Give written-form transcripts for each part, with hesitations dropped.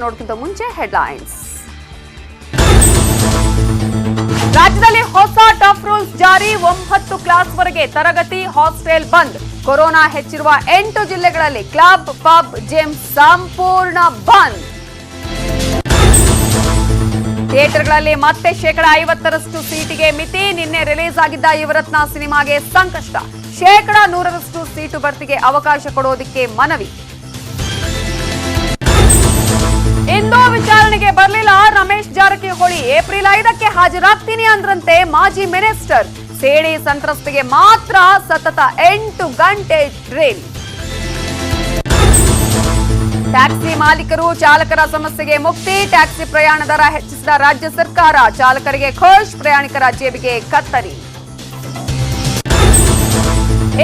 ನೋಡೋಕ್ಕಿಂತ ಮುಂಚೆ ಹೆಡ್ಲೈನ್ಸ್. ರಾಜ್ಯದಲ್ಲಿ ಹೊಸ ಟಫ್ ರೂಲ್ಸ್ ಜಾರಿ. 9 ಕ್ಲಾಸ್ವರೆಗೆ ತರಗತಿ, ಹಾಸ್ಟೆಲ್ ಬಂದ್. ಕೊರೋನಾ ಹೆಚ್ಚಿರುವ 8 ಜಿಲ್ಲೆಗಳಲ್ಲಿ ಕ್ಲಬ್, ಪಬ್, ಜಿಮ್ ಸಂಪೂರ್ಣ ಬಂದ್. ಥಿಯೇಟರ್ಗಳಲ್ಲಿ ಮತ್ತೆ 50% ಸೀಟಿಗೆ ಮಿತಿ. ನಿನ್ನೆ ರಿಲೀಸ್ ಆಗಿದ್ದ ಯುವರತ್ನ ಸಿನಿಮಾಗೆ ಸಂಕಷ್ಟ. 100% ಸೀಟು ಭರ್ತಿಗೆ ಅವಕಾಶ ಕೊಡೋದಕ್ಕೆ ಮನವಿ. ಇಂದು ವಿಚಾರಣೆಗೆ ಬರಲಿಲ್ಲ ರಮೇಶ್ ಜಾರಕಿಹೊಳಿ. ಏಪ್ರಿಲ್ 5ಕ್ಕೆ ಹಾಜರಾಗ್ತೀನಿ ಅಂದ್ರಂತೆ ಮಾಜಿ ಮಿನಿಸ್ಟರ್. ಸೇಡಿ ಸಂತ್ರಸ್ತೆಗೆ ಮಾತ್ರ ಸತತ 8 ಗಂಟೆ ಡ್ರಿಲ್. ಟ್ಯಾಕ್ಸಿ ಮಾಲೀಕರು, ಚಾಲಕರ ಸಮಸ್ಯೆಗೆ ಮುಕ್ತಿ. ಟ್ಯಾಕ್ಸಿ ಪ್ರಯಾಣ ದರ ಹೆಚ್ಚಿಸಿದ ರಾಜ್ಯ ಸರ್ಕಾರ. ಚಾಲಕರಿಗೆ ಖುಷ್, ಪ್ರಯಾಣಿಕರ ಜೇಬಿಗೆ ಕತ್ತರಿ.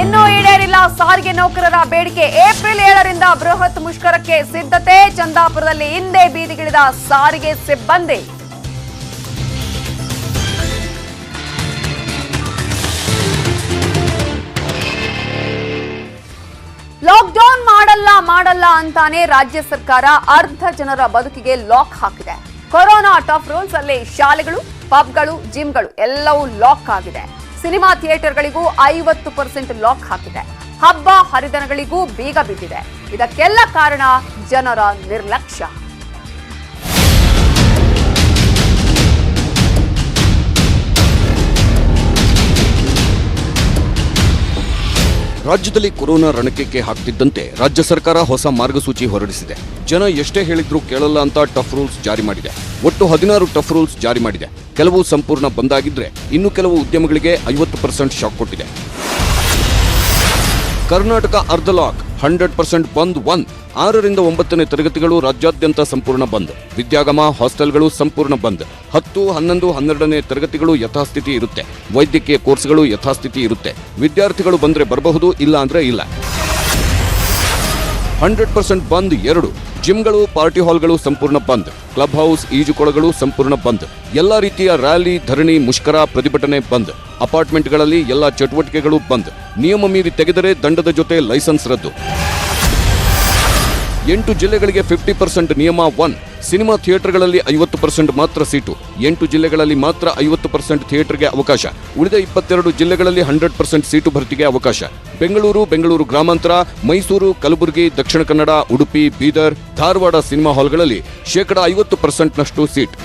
ಇನ್ನೂ ಈಡೇರಿಲ್ಲ ಸಾರಿಗೆ ನೌಕರರ ಬೇಡಿಕೆ. ಏಪ್ರಿಲ್ 7ರಿಂದ ಬೃಹತ್ ಮುಷ್ಕರಕ್ಕೆ ಸಿದ್ಧತೆ. ಚಂದಾಪುರದಲ್ಲಿ ಹಿಂದೆ ಬೀದಿಗಿಳಿದ ಸಾರಿಗೆ ಸಿಬ್ಬಂದಿ. ಲಾಕ್ಡೌನ್ ಮಾಡಲ್ಲ ಅಂತಾನೆ ರಾಜ್ಯ ಸರ್ಕಾರ ಅರ್ಧ ಜನರ ಬದುಕಿಗೆ ಲಾಕ್ ಹಾಕಿದೆ. ಕೊರೋನಾ ಟಫ್ ರೂಲ್ಸ್ ಅಲ್ಲಿ ಶಾಲೆಗಳು, ಪಬ್ಗಳು, ಜಿಮ್ಗಳು ಎಲ್ಲವೂ ಲಾಕ್ ಆಗಿದೆ. ಸಿನಿಮಾ ಥಿಯೇಟರ್ಗಳಿಗೂ 50% ಲಾಕ್ ಹಾಕಿದೆ. ಹಬ್ಬ ಹರಿದಿನಗಳಿಗೂ ಬೀಗ ಬಿದ್ದಿದೆ. ಇದಕ್ಕೆಲ್ಲ ಕಾರಣ ಜನರ ನಿರ್ಲಕ್ಷ್ಯ. ರಾಜ್ಯದಲ್ಲಿ ಕೊರೋನಾ ರಣಕ್ಕೆ ಹಾಕ್ತಿದ್ದಂತೆ ರಾಜ್ಯ ಸರ್ಕಾರ ಹೊಸ ಮಾರ್ಗಸೂಚಿ ಹೊರಡಿಸಿದೆ. ಜನ ಎಷ್ಟೇ ಹೇಳಿದ್ರೂ ಕೇಳಲ್ಲ ಅಂತ ಟಫ್ ರೂಲ್ಸ್ ಜಾರಿ ಮಾಡಿದೆ. ಒಟ್ಟು 16 ಟಫ್ ರೂಲ್ಸ್ ಜಾರಿ ಮಾಡಿದೆ. ಕೆಲವು ಸಂಪೂರ್ಣ ಬಂದಾಗಿದ್ರೆ ಇನ್ನು ಕೆಲವು ಉದ್ಯಮಗಳಿಗೆ 50% ಶಾಕ್ ಕೊಟ್ಟಿದೆ. ಕರ್ನಾಟಕ ಅರ್ಧ ಲಾಕ್, 100% ಬಂದ್ 1. 6ರಿಂದ 9ನೇ ತರಗತಿಗಳು ರಾಜ್ಯಾದ್ಯಂತ ಸಂಪೂರ್ಣ ಬಂದ್. ವಿದ್ಯಾಗಮ, ಹಾಸ್ಟೆಲ್ಗಳು ಸಂಪೂರ್ಣ ಬಂದ್. 10, 11, 12ನೇ ತರಗತಿಗಳು ಯಥಾಸ್ಥಿತಿ ಇರುತ್ತೆ. ವೈದ್ಯಕೀಯ ಕೋರ್ಸ್ಗಳು ಯಥಾಸ್ಥಿತಿ ಇರುತ್ತೆ. ವಿದ್ಯಾರ್ಥಿಗಳು ಬಂದ್ರೆ ಬರಬಹುದು, ಇಲ್ಲ ಅಂದ್ರೆ ಇಲ್ಲ. 100% ಬಂದ್ 2. ಜಿಮ್ಗಳು, ಪಾರ್ಟಿ ಹಾಲ್ಗಳು ಸಂಪೂರ್ಣ ಬಂದ್. ಕ್ಲಬ್ ಹೌಸ್, ಈಜುಕೊಳಗಳು ಸಂಪೂರ್ಣ ಬಂದ್. ಎಲ್ಲಾ ರೀತಿಯ ರ್ಯಾಲಿ, ಧರಣಿ, ಮುಷ್ಕರ, ಪ್ರತಿಭಟನೆ ಬಂದ್. ಅಪಾರ್ಟ್ಮೆಂಟ್ಗಳಲ್ಲಿ ಎಲ್ಲಾ ಚಟುವಟಿಕೆಗಳು ಬಂದ್. ನಿಯಮ ಮೀರಿ ತೆಗೆದರೆ ದಂಡದ ಜೊತೆ ಲೈಸೆನ್ಸ್ ರದ್ದು. 8 ಜಿಲ್ಲೆಗಳಿಗೆ 50% ನಿಯಮ 1. ಸಿನಿಮಾ ಥಿಯೇಟರ್ಗಳಲ್ಲಿ 50% ಮಾತ್ರ ಸೀಟು. 8 ಜಿಲ್ಲೆಗಳಲ್ಲಿ ಮಾತ್ರ 50% ಥಿಯೇಟರ್ಗೆ ಅವಕಾಶ. ಉಳಿದ 22 ಜಿಲ್ಲೆಗಳಲ್ಲಿ 100% ಸೀಟು ಭರ್ತಿಗೆ ಅವಕಾಶ. ಬೆಂಗಳೂರು ಗ್ರಾಮಾಂತರ, ಮೈಸೂರು, ಕಲಬುರಗಿ, ದಕ್ಷಿಣ ಕನ್ನಡ, ಉಡುಪಿ, ಬೀದರ್, ಧಾರವಾಡ ಸಿನಿಮಾ ಹಾಲ್ಗಳಲ್ಲಿ 50%ನಷ್ಟು ಸೀಟ್.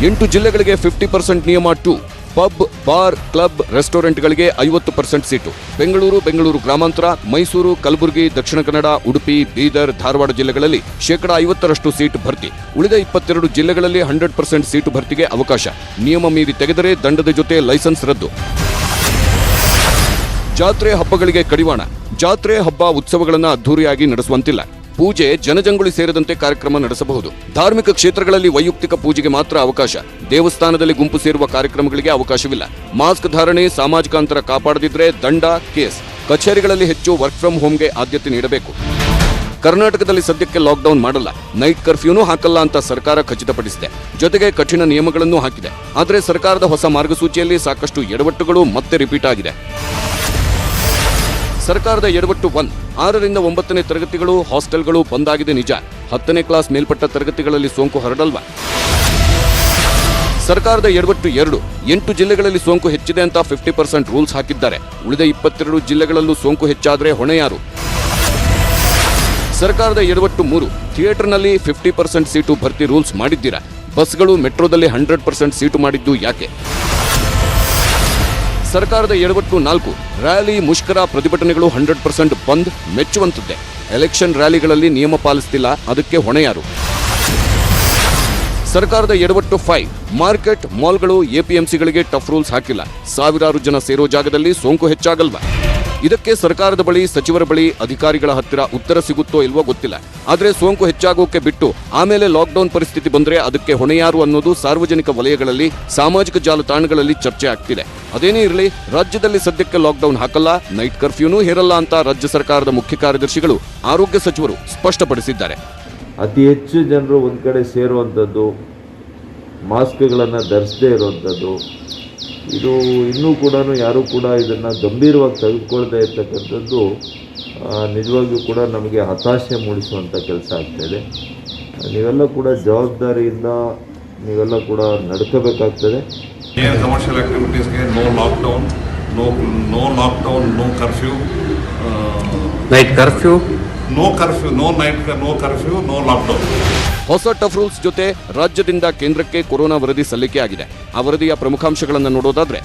8 ಜಿಲ್ಲೆಗಳಿಗೆ 50% ನಿಯಮ 2. ಪಬ್, ಬಾರ್, ಕ್ಲಬ್, ರೆಸ್ಟೋರೆಂಟ್ಗಳಿಗೆ 50% ಸೀಟು. ಬೆಂಗಳೂರು ಗ್ರಾಮಾಂತರ, ಮೈಸೂರು, ಕಲಬುರಗಿ, ದಕ್ಷಿಣ ಕನ್ನಡ, ಉಡುಪಿ, ಬೀದರ್, ಧಾರವಾಡ ಜಿಲ್ಲೆಗಳಲ್ಲಿ 50% ಸೀಟು ಭರ್ತಿ. ಉಳಿದ 22 ಜಿಲ್ಲೆಗಳಲ್ಲಿ 100% ಸೀಟು ಭರ್ತಿಗೆ ಅವಕಾಶ. ನಿಯಮ ಮೀರಿ ತೆಗೆದರೆ ದಂಡದ ಜೊತೆ ಲೈಸೆನ್ಸ್ ರದ್ದು. ಜಾತ್ರೆ ಹಬ್ಬಗಳಿಗೆ ಕಡಿವಾಣ. ಜಾತ್ರೆ, ಹಬ್ಬ, ಉತ್ಸವಗಳನ್ನು ಅದ್ದೂರಿಯಾಗಿ ನಡೆಸುವಂತಿಲ್ಲ. ಪೂಜೆ, ಜನಜಂಗುಳಿ ಸೇರಿದಂತೆ ಕಾರ್ಯಕ್ರಮ ನಡೆಸಬಹುದು. ಧಾರ್ಮಿಕ ಕ್ಷೇತ್ರಗಳಲ್ಲಿ ವೈಯಕ್ತಿಕ ಪೂಜೆಗೆ ಮಾತ್ರ ಅವಕಾಶ. ದೇವಸ್ಥಾನದಲ್ಲಿ ಗುಂಪು ಸೇರುವ ಕಾರ್ಯಕ್ರಮಗಳಿಗೆ ಅವಕಾಶವಿಲ್ಲ. ಮಾಸ್ಕ್ ಧಾರಣೆ, ಸಾಮಾಜಿಕ ಅಂತರ ಕಾಪಾಡದಿದ್ರೆ ದಂಡ, ಕೇಸ್. ಕಚೇರಿಗಳಲ್ಲಿ ಹೆಚ್ಚು ವರ್ಕ್ ಫ್ರಂ ಹೋಮ್ಗೆ ಆದ್ಯತೆ ನೀಡಬೇಕು. ಕರ್ನಾಟಕದಲ್ಲಿ ಸದ್ಯಕ್ಕೆ ಲಾಕ್ಡೌನ್ ಮಾಡಲ್ಲ, ನೈಟ್ ಕರ್ಫ್ಯೂನೂ ಹಾಕಲ್ಲ ಅಂತ ಸರ್ಕಾರ ಖಚಿತಪಡಿಸಿದೆ. ಜೊತೆಗೆ ಕಠಿಣ ನಿಯಮಗಳನ್ನೂ ಹಾಕಿದೆ. ಆದರೆ ಸರ್ಕಾರದ ಹೊಸ ಮಾರ್ಗಸೂಚಿಯಲ್ಲಿ ಸಾಕಷ್ಟು ಎಡವಟ್ಟುಗಳು ಮತ್ತೆ ರಿಪೀಟ್ ಆಗಿದೆ. ಸರ್ಕಾರದ ಎಡವಟ್ಟು 1. 6ರಿಂದ 9ನೇ ತರಗತಿಗಳು, ಹಾಸ್ಟೆಲ್ಗಳು ಬಂದಾಗಿದೆ ನಿಜ. 10ನೇ ಕ್ಲಾಸ್ ಮೇಲ್ಪಟ್ಟ ತರಗತಿಗಳಲ್ಲಿ ಸೋಂಕು ಹರಡಲ್ವಾ? ಸರ್ಕಾರದ ಎಡವಟ್ಟು 2. 8 ಜಿಲ್ಲೆಗಳಲ್ಲಿ ಸೋಂಕು ಹೆಚ್ಚಿದೆ ಅಂತ 50% ರೂಲ್ಸ್ ಹಾಕಿದ್ದಾರೆ. ಉಳಿದ 22 ಜಿಲ್ಲೆಗಳಲ್ಲೂ ಸೋಂಕು ಹೆಚ್ಚಾದ್ರೆ ಹೊಣೆ ಯಾರು? ಸರ್ಕಾರದ ಎಡವಟ್ಟು 3. ಥಿಯೇಟರ್ನಲ್ಲಿ 50% ಸೀಟು ಭರ್ತಿ ರೂಲ್ಸ್ ಮಾಡಿದ್ದೀರಾ. ಬಸ್ಗಳು, ಮೆಟ್ರೋದಲ್ಲಿ 100% ಸೀಟು ಮಾಡಿದ್ದು ಯಾಕೆ? ಸರ್ಕಾರದ ಎಡವಟ್ಟು 4. ರ್ಯಾಲಿ, ಮುಷ್ಕರ, ಪ್ರತಿಭಟನೆಗಳು 100% ಬಂದ್, ಮೆಚ್ಚುವಂತದ್ದೇ. ಎಲೆಕ್ಷನ್ ರ್ಯಾಲಿಗಳಲ್ಲಿ ನಿಯಮ ಪಾಲಿಸ್ತಿಲ್ಲ, ಅದಕ್ಕೆ ಹೊಣೆ ಯಾರು? ಸರ್ಕಾರದ ಎಡವಟ್ಟು 5. ಮಾರ್ಕೆಟ್, ಮಾಲ್ಗಳು, ಎಪಿಎಂಸಿಗಳಿಗೆ ಟಫ್ ರೂಲ್ಸ್ ಹಾಕಿಲ್ಲ. ಸಾವಿರಾರು ಜನ ಸೇರೋ ಜಾಗದಲ್ಲಿ ಸೋಂಕು ಹೆಚ್ಚಾಗಲ್ವಾ? ಇದಕ್ಕೆ ಸರ್ಕಾರದ ಬಳಿ, ಸಚಿವರ ಬಳಿ, ಅಧಿಕಾರಿಗಳ ಹತ್ತಿರ ಉತ್ತರ ಸಿಗುತ್ತೋ ಇಲ್ವೋ ಗೊತ್ತಿಲ್ಲ. ಆದರೆ ಸೋಂಕು ಹೆಚ್ಚಾಗೋಕೆ ಬಿಟ್ಟು ಆಮೇಲೆ ಲಾಕ್ಡೌನ್ ಪರಿಸ್ಥಿತಿ ಬಂದ್ರೆ ಅದಕ್ಕೆ ಹೊಣೆ ಯಾರು ಅನ್ನೋದು ಸಾರ್ವಜನಿಕ ವಲಯಗಳಲ್ಲಿ, ಸಾಮಾಜಿಕ ಜಾಲತಾಣಗಳಲ್ಲಿ ಚರ್ಚೆ ಆಗ್ತಿದೆ. ಅದೇನೇ ಇರಲಿ, ರಾಜ್ಯದಲ್ಲಿ ಸದ್ಯಕ್ಕೆ ಲಾಕ್ಡೌನ್ ಹಾಕಲ್ಲ, ನೈಟ್ ಕರ್ಫ್ಯೂನೂ ಹೇರಲ್ಲ ಅಂತ ರಾಜ್ಯ ಸರ್ಕಾರದ ಮುಖ್ಯ ಕಾರ್ಯದರ್ಶಿಗಳು, ಆರೋಗ್ಯ ಸಚಿವರು ಸ್ಪಷ್ಟಪಡಿಸಿದ್ದಾರೆ. ಅತಿ ಹೆಚ್ಚು ಜನರು ಒಂದು ಕಡೆ ಸೇರುವಂಥದ್ದು, ಮಾಸ್ಕ್ಗಳನ್ನು ಧರಿಸದೇ ಇರುವಂಥದ್ದು, ಇದು ಇನ್ನೂ ಕೂಡ ಯಾರೂ ಕೂಡ ಇದನ್ನು ಗಂಭೀರವಾಗಿ ತೆಗೆದುಕೊಳ್ತಾ ಇರ್ತಕ್ಕಂಥದ್ದು ನಿಜವಾಗಿಯೂ ಕೂಡ ನಮಗೆ ಹತಾಶೆ ಮೂಡಿಸುವಂಥ ಕೆಲಸ ಆಗ್ತಾಯಿದೆ. ನೀವೆಲ್ಲ ಕೂಡ ಜವಾಬ್ದಾರಿಯಿಂದ ನೀವೆಲ್ಲ ಕೂಡ ನಡ್ಕೋಬೇಕಾಗ್ತದೆ. ಏನು ಕಮರ್ಷಿಯಲ್ ಆಕ್ಟಿವಿಟೀಸ್ಗೆ no lockdown, no curfew, night curfew, no lockdown. ಹೊಸ ಟಫ್ ರೂಲ್ಸ್ ಜೊತೆ ರಾಜ್ಯದಿಂದ ಕೇಂದ್ರಕ್ಕೆ ಕೊರೋನಾ ವರದಿ ಸಲ್ಲಿಕೆ ಆಗಿದೆ. ಆ ವರದಿಯ ಪ್ರಮುಖಾಂಶಗಳನ್ನು ನೋಡೋದಾದ್ರೆ,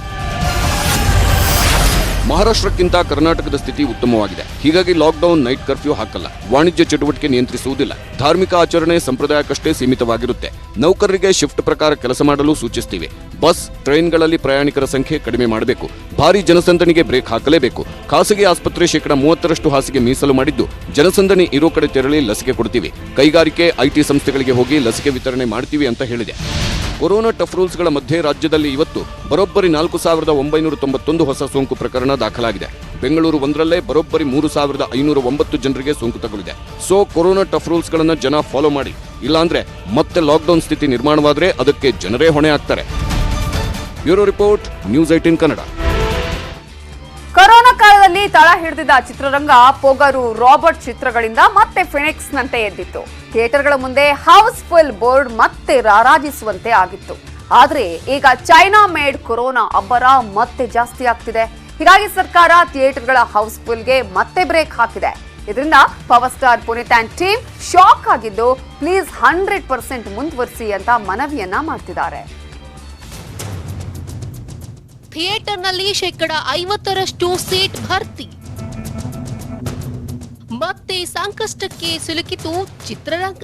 ಮಹಾರಾಷ್ಟ್ರಕ್ಕಿಂತ ಕರ್ನಾಟಕದ ಸ್ಥಿತಿ ಉತ್ತಮವಾಗಿದೆ. ಹೀಗಾಗಿ ಲಾಕ್ಡೌನ್, ನೈಟ್ ಕರ್ಫ್ಯೂ ಹಾಕಲ್ಲ. ವಾಣಿಜ್ಯ ಚಟುವಟಿಕೆ ನಿಯಂತ್ರಿಸುವುದಿಲ್ಲ. ಧಾರ್ಮಿಕ ಆಚರಣೆ ಸಂಪ್ರದಾಯಕ್ಕಷ್ಟೇ ಸೀಮಿತವಾಗಿರುತ್ತೆ. ನೌಕರರಿಗೆ ಶಿಫ್ಟ್ ಪ್ರಕಾರ ಕೆಲಸ ಮಾಡಲು ಸೂಚಿಸ್ತೀವಿ. ಬಸ್, ಟ್ರೈನ್ಗಳಲ್ಲಿ ಪ್ರಯಾಣಿಕರ ಸಂಖ್ಯೆ ಕಡಿಮೆ ಮಾಡಬೇಕು. ಭಾರಿ ಜನಸಂದಣಿಗೆ ಬ್ರೇಕ್ ಹಾಕಲೇಬೇಕು. ಖಾಸಗಿ ಆಸ್ಪತ್ರೆ 30% ಹಾಸಿಗೆ ಮೀಸಲು ಮಾಡಿದ್ದು, ಜನಸಂದಣಿ ಇರೋ ಕಡೆ ತೆರಳಿ ಲಸಿಕೆ ಕೊಡ್ತೀವಿ. ಕೈಗಾರಿಕೆ, ಐಟಿ ಸಂಸ್ಥೆಗಳಿಗೆ ಹೋಗಿ ಲಸಿಕೆ ವಿತರಣೆ ಮಾಡ್ತೀವಿ ಅಂತ ಹೇಳಿದೆ. ಕೊರೋನಾ ಟಫ್ ರೂಲ್ಸ್ಗಳ ಮಧ್ಯೆ ರಾಜ್ಯದಲ್ಲಿ ಇವತ್ತು ಬರೋಬ್ಬರಿ 4,991 ಹೊಸ ಸೋಂಕು ಪ್ರಕರಣ ದಾಖಲಾಗಿದೆ. ಬೆಂಗಳೂರು ಒಂದರಲ್ಲೇ ಬರೋಬ್ಬರಿ 3,509 ಜನರಿಗೆ ಸೋಂಕು ತಗುಲಿದೆ. ಸೊ ಕೊರೋನಾ ಟಫ್ ರೂಲ್ಸ್ಗಳನ್ನು ಜನ ಫಾಲೋ ಮಾಡಿ. ಇಲ್ಲಾಂದ್ರೆ ಮತ್ತೆ ಲಾಕ್ಡೌನ್ ಸ್ಥಿತಿ ನಿರ್ಮಾಣವಾದ್ರೆ ಅದಕ್ಕೆ ಜನರೇ ಹೊಣೆ ಆಗ್ತಾರೆ. Bureau report, news 18 Kannada. Corona ಕಾಲದಲ್ಲಿ ತಳ ಹಿಡಿದಿದ್ದ ಚಿತ್ರರಂಗ ಪೊಗರು, ರಾಬರ್ಟ್ ಚಿತ್ರಗಳಿಂದ ಮತ್ತೆ ಫಿನಿಕ್ಸ್ ನಂತೆ ಎದ್ದಿತ್ತು. ಥಿಯೇಟರ್ಗಳ ಮುಂದೆ ಹೌಸ್ಫುಲ್ ಬೋರ್ಡ್ ಮತ್ತೆ ರಾರಾಜಿಸುವಂತೆ ಆಗಿತ್ತು. ಆದ್ರೆ ಈಗ ಚೈನಾ ಮೇಡ್ ಕೊರೋನಾ ಅಬ್ಬರ ಮತ್ತೆ ಜಾಸ್ತಿ ಆಗ್ತಿದೆ. ಹೀಗಾಗಿ ಸರ್ಕಾರ ಥಿಯೇಟರ್ಗಳ ಹೌಸ್ಫುಲ್ಗೆ ಮತ್ತೆ ಬ್ರೇಕ್ ಹಾಕಿದೆ. ಇದರಿಂದ power star Puneeth and team shock ಆಗಿದ್ದು, ಪ್ಲೀಸ್ 100% ಮುಂದುವರಿಸಿ ಅಂತ ಮನವಿಯನ್ನ ಮಾಡ್ತಿದ್ದಾರೆ. ಥಿಯೇಟರ್ನಲ್ಲಿ 50% ಸೀಟ್ ಭರ್ತಿ. ಮತ್ತೆ ಸಂಕಷ್ಟಕ್ಕೆ ಸಿಲುಕಿತು ಚಿತ್ರರಂಗ.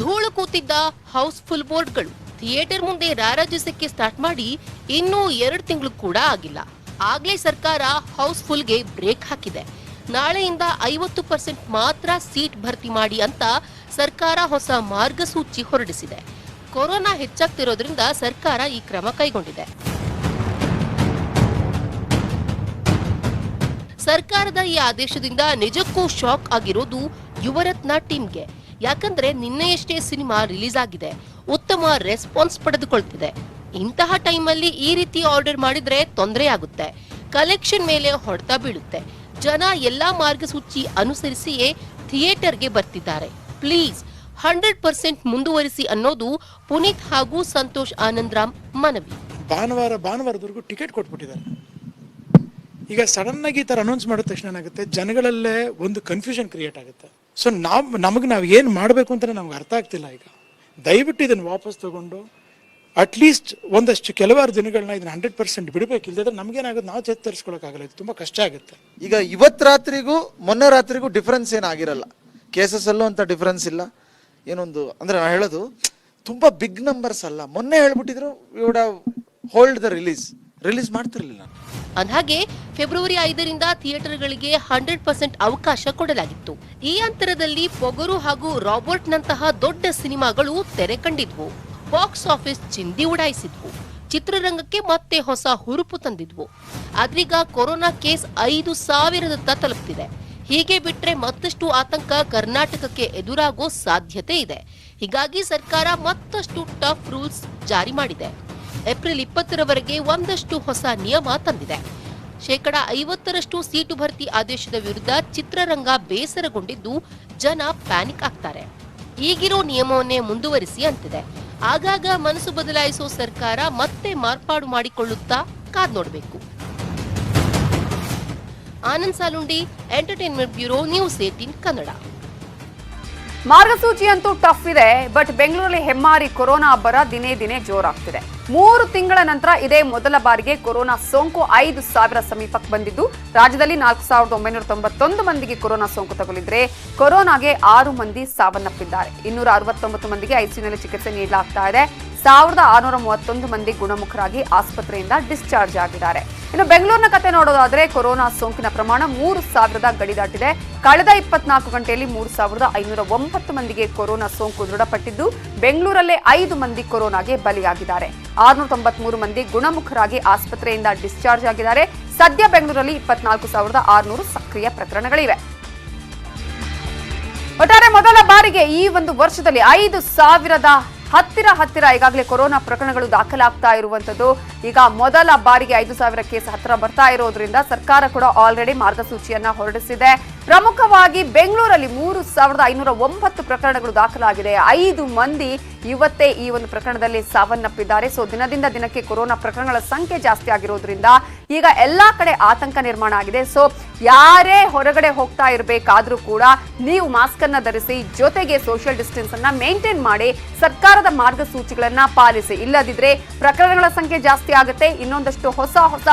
ಧೂಳು ಕೂತಿದ್ದ ಹೌಸ್ಫುಲ್ ಬೋರ್ಡ್ಗಳು ಥಿಯೇಟರ್ ಮುಂದೆ ರಾರಾಜಿಸಕ್ಕೆ ಸ್ಟಾರ್ಟ್ ಮಾಡಿ ಇನ್ನೂ 2 ತಿಂಗಳು ಕೂಡ ಆಗಿಲ್ಲ. ಆಗ್ಲೇ ಸರ್ಕಾರ ಹೌಸ್ಫುಲ್ಗೆ ಬ್ರೇಕ್ ಹಾಕಿದೆ. ನಾಳೆಯಿಂದ 50% ಮಾತ್ರ ಸೀಟ್ ಭರ್ತಿ ಮಾಡಿ ಅಂತ ಸರ್ಕಾರ ಹೊಸ ಮಾರ್ಗಸೂಚಿ ಹೊರಡಿಸಿದೆ. ಕೊರೋನಾ ಹೆಚ್ಚಾಗ್ತಿರೋದ್ರಿಂದ ಸರ್ಕಾರ ಈ ಕ್ರಮ ಕೈಗೊಂಡಿದೆ. ಸರ್ಕಾರದ ಈ ಆದೇಶದಿಂದ ನಿಜಕ್ಕೂ ಶಾಕ್ ಆಗಿರೋದು ಯುವರತ್ನ ಟೀಮ್ಗೆ. ಯಾಕಂದ್ರೆ ನಿನ್ನೆಯಷ್ಟೇ ಸಿನಿಮಾ ರಿಲೀಸ್ ಆಗಿದೆ, ಉತ್ತಮ ರೆಸ್ಪಾನ್ಸ್ ಪಡೆದುಕೊಳ್ತಿದೆ. ಇಂತಹ ಟೈಮಲ್ಲಿ ಈ ರೀತಿ ಆರ್ಡರ್ ಮಾಡಿದ್ರೆ ತೊಂದರೆ ಆಗುತ್ತೆ, ಕಲೆಕ್ಷನ್ ಮೇಲೆ ಹೊಡೆತ ಬೀಳುತ್ತೆ. ಜನ ಎಲ್ಲಾ ಮಾರ್ಗಸೂಚಿ ಅನುಸರಿಸಿಯೇ ಥಿಯೇಟರ್ಗೆ ಬರ್ತಿದ್ದಾರೆ. ಪ್ಲೀಸ್ 100% ಮುಂದುವರಿಸಿ ಅನ್ನೋದು ಪುನೀತ್ ಹಾಗೂ ಸಂತೋಷ್ ಆನಂದರಾಮ್ ಮನವಿ. ಭಾನುವಾರದವರೆಗೂ ಟಿಕೆಟ್ ಕೊಟ್ಬಿಟ್ಟಿದ್ದಾರೆ. ಈಗ ಸಡನ್ ಆಗಿ ಈ ತರ ಅನೌನ್ಸ್ ಮಾಡಿದ ತಕ್ಷಣ ಏನಾಗುತ್ತೆ, ಜನಗಳಲ್ಲೇ ಒಂದು ಕನ್ಫ್ಯೂಷನ್ ಕ್ರಿಯೇಟ್ ಆಗುತ್ತೆ. ಸೊ ನಾವು ಏನು ಮಾಡಬೇಕು ಅಂತ ನಮ್ಗೆ ಅರ್ಥ ಆಗ್ತಿಲ್ಲ. ಈಗ ದಯವಿಟ್ಟು ಇದನ್ನು ವಾಪಸ್ ತಗೊಂಡು ಅಟ್ಲೀಸ್ಟ್ ಒಂದಷ್ಟು ಕೆಲವಾರು ದಿನಗಳನ್ನ ಇದನ್ನ 100% ಬಿಡಬೇಕು. ಇಲ್ಲದ್ರೆ ನಮ್ಗೇನಾಗುತ್ತೆ, ನಾವು ಚೇತರಿಸ್ಕೊಳಕ್ಕಾಗಲ್ಲ. ಇದು ತುಂಬಾ ಕಷ್ಟ ಆಗುತ್ತೆ. ಈಗ ಇವತ್ತು ರಾತ್ರಿಗೂ ಮೊನ್ನೆ ರಾತ್ರಿಗೂ ಡಿಫ್ರೆನ್ಸ್ ಏನಾಗಿರಲ್ಲ. ಕೇಸಸ್ ಅಲ್ಲೂ ಅಂತ ಡಿಫ್ರೆನ್ಸ್ ಇಲ್ಲ. ಏನೊಂದು ಅಂದ್ರೆ ನಾನು ಹೇಳೋದು ತುಂಬಾ ಬಿಗ್ ನಂಬರ್ಸ್ ಅಲ್ಲ. ಮೊನ್ನೆ ಹೇಳ್ಬಿಟ್ಟಿದ್ರು ಹೋಲ್ಡ್ ದ ರಿಲೀಸ್ ಮಾಡ್ತಿರ್ಲಿಲ್ಲ. ಅಂದ್ಹಾಗೆ ಫೆಬ್ರವರಿ 5ರಿಂದ ಥಿಯೇಟರ್ಗಳಿಗೆ 100% ಅವಕಾಶ ಕೊಡಲಾಗಿತ್ತು. ಈ ಅಂತರದಲ್ಲಿ ಪೊಗರು ಹಾಗೂ ರಾಬರ್ಟ್ ನಂತಹ ದೊಡ್ಡ ಸಿನಿಮಾಗಳು ತೆರೆ ಕಂಡಿದ್ವು. ಬಾಕ್ಸ್ ಆಫೀಸ್ ಚಿಂದಿ ಉಡಾಯಿಸಿದ್ವು. ಚಿತ್ರರಂಗಕ್ಕೆ ಮತ್ತೆ ಹೊಸ ಹುರುಪು ತಂದಿದ್ವು. ಆದ್ರೀಗ ಕೊರೋನಾ ಕೇಸ್ 5,000 ತಲುಪ್ತಿದೆ. ಹೀಗೆ ಬಿಟ್ರೆ ಮತ್ತಷ್ಟು ಆತಂಕ ಕರ್ನಾಟಕಕ್ಕೆ ಎದುರಾಗೋ ಸಾಧ್ಯತೆ ಇದೆ. ಹೀಗಾಗಿ ಸರ್ಕಾರ ಮತ್ತಷ್ಟು ಟಫ್ ರೂಲ್ಸ್ ಜಾರಿ ಮಾಡಿದೆ. ಏಪ್ರಿಲ್ 20ರವರೆಗೆ ಒಂದಷ್ಟು ಹೊಸ ನಿಯಮ ತಂದಿದೆ. 50% ಸೀಟು ಭರ್ತಿ ಆದೇಶದ ವಿರುದ್ಧ ಚಿತ್ರರಂಗ ಬೇಸರಗೊಂಡಿದ್ದು, ಜನ ಪ್ಯಾನಿಕ್ ಆಗ್ತಾರೆ. ಈಗಿರೋ ನಿಯಮವನ್ನೇ ಮುಂದುವರಿಸಿ ಅಂತಿದೆ. ಆಗಾಗ ಮನಸ್ಸು ಬದಲಾಯಿಸೋ ಸರ್ಕಾರ ಮತ್ತೆ ಮಾರ್ಪಾಡು ಮಾಡಿಕೊಳ್ಳುತ್ತಾ ಕಾದ್ ನೋಡಬೇಕು. Anand Salundi, entertainment bureau, news 18 Kannada. ಮಾರ್ಗಸೂಚಿ ಅಂತೂ ಟಫ್ ಇದೆ. ಬಟ್ ಬೆಂಗಳೂರಲ್ಲಿ ಹೆಮ್ಮಾರಿ ಕೊರೋನಾ ಅಬ್ಬರ ದಿನೇ ದಿನೇ ಜೋರಾಗ್ತಿದೆ. 3 ತಿಂಗಳ ನಂತರ ಇದೇ ಮೊದಲ ಬಾರಿಗೆ ಕೊರೋನಾ ಸೋಂಕು 5,000 ಸಮೀಪಕ್ಕೆ ಬಂದಿದ್ದು, ರಾಜ್ಯದಲ್ಲಿ 4,991 ಮಂದಿಗೆ ಕೊರೋನಾ ಸೋಂಕು ತಗುಲಿದ್ರೆ ಕೊರೋನಾಗೆ 6 ಮಂದಿ ಸಾವನ್ನಪ್ಪಿದ್ದಾರೆ. 269 ಮಂದಿಗೆ ಐಸಿಯುನಲ್ಲಿ ಚಿಕಿತ್ಸೆ ನೀಡಲಾಗ್ತಾ ಇದೆ. 1,631 ಮಂದಿ ಗುಣಮುಖರಾಗಿ ಆಸ್ಪತ್ರೆಯಿಂದ ಡಿಸ್ಚಾರ್ಜ್ ಆಗಿದ್ದಾರೆ. ಇನ್ನು ಬೆಂಗಳೂರಿನ ಕತೆ ನೋಡೋದಾದ್ರೆ ಕೊರೋನಾ ಸೋಂಕಿನ ಪ್ರಮಾಣ 3,000 ಗಡಿ ದಾಟಿದೆ. ಕಳೆದ 24 ಗಂಟೆಯಲ್ಲಿ 3,509 ಮಂದಿಗೆ ಕೊರೋನಾ ಸೋಂಕು ದೃಢಪಟ್ಟಿದ್ದು, ಬೆಂಗಳೂರಲ್ಲೇ 5 ಮಂದಿ ಕೊರೋನಾಗೆ ಬಲಿಯಾಗಿದ್ದಾರೆ. 693 ಮಂದಿ ಗುಣಮುಖರಾಗಿ ಆಸ್ಪತ್ರೆಯಿಂದ ಡಿಸ್ಚಾರ್ಜ್ ಆಗಿದ್ದಾರೆ. ಸದ್ಯ ಬೆಂಗಳೂರಲ್ಲಿ 24,600 ಸಕ್ರಿಯ ಪ್ರಕರಣಗಳಿವೆ. ಒಟ್ಟಾರೆ ಮೊದಲ ಬಾರಿಗೆ ಈ ಒಂದು ವರ್ಷದಲ್ಲಿ 5,000 ಹತ್ತಿರ ಈಗಾಗಲೇ ಕೊರೋನಾ ಪ್ರಕರಣಗಳು ದಾಖಲಾಗ್ತಾ ಇರುವಂತದ್ದು. ಈಗ ಮೊದಲ ಬಾರಿಗೆ 5,000 ಕೇಸ್ ಹತ್ತಿರ ಬರ್ತಾ ಇರೋದ್ರಿಂದ ಸರ್ಕಾರ ಕೂಡ ಆಲ್ರೆಡಿ ಮಾರ್ಗಸೂಚಿಯನ್ನ ಹೊರಡಿಸಿದೆ. ಪ್ರಮುಖವಾಗಿ ಬೆಂಗಳೂರಲ್ಲಿ 3,509 ಪ್ರಕರಣಗಳು ದಾಖಲಾಗಿದೆ. 5 ಮಂದಿ ಇವತ್ತೇ ಈ ಒಂದು ಪ್ರಕರಣದಲ್ಲಿ ಸಾವನ್ನಪ್ಪಿದ್ದಾರೆ. ಸೊ ದಿನದಿಂದ ದಿನಕ್ಕೆ ಕೊರೋನಾ ಪ್ರಕರಣಗಳ ಸಂಖ್ಯೆ ಜಾಸ್ತಿ ಆಗಿರೋದ್ರಿಂದ ಈಗ ಎಲ್ಲಾ ಕಡೆ ಆತಂಕ ನಿರ್ಮಾಣ ಆಗಿದೆ. ಸೊ ಯಾರೇ ಹೊರಗಡೆ ಹೋಗ್ತಾ ಇರಬೇಕಾದ್ರೂ ಕೂಡ ನೀವು ಮಾಸ್ಕ್ ಅನ್ನ ಧರಿಸಿ, ಜೊತೆಗೆ ಸೋಷಿಯಲ್ ಡಿಸ್ಟೆನ್ಸ್ ಅನ್ನ ಮೇಂಟೈನ್ ಮಾಡಿ, ಸರ್ಕಾರದ ಮಾರ್ಗಸೂಚಿಗಳನ್ನ ಪಾಲಿಸಿ. ಇಲ್ಲದಿದ್ರೆ ಪ್ರಕರಣಗಳ ಸಂಖ್ಯೆ ಜಾಸ್ತಿ ಆಗುತ್ತೆ, ಇನ್ನೊಂದಷ್ಟು ಹೊಸ